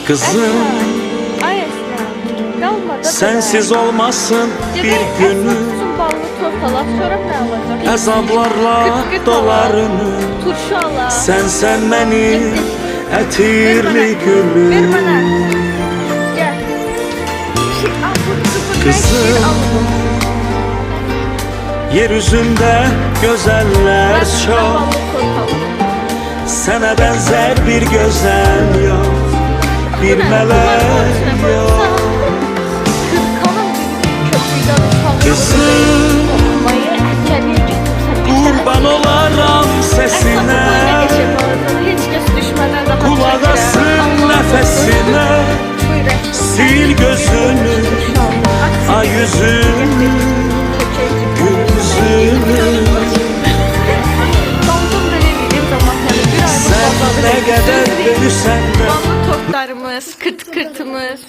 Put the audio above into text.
Kızım Ay Esra, kalmadı. sensiz olmasın bir günü, ballı tortalar sonra ne olacak? azaplarla dolarını. Turşu ala. Sen beni etirli Ver gülüm. bana. Gel. Kızım, yeryüzünde güzeller çok, sana benzer bir güzel yok, bir melek yok. Kızım, kurban olaram sesine, kulak asın nefesine. Sil gözünü, ay yüzünü, yüzünü. Sen ne kadar büyüsen de Ballı toplarımız, kırt kırtımız.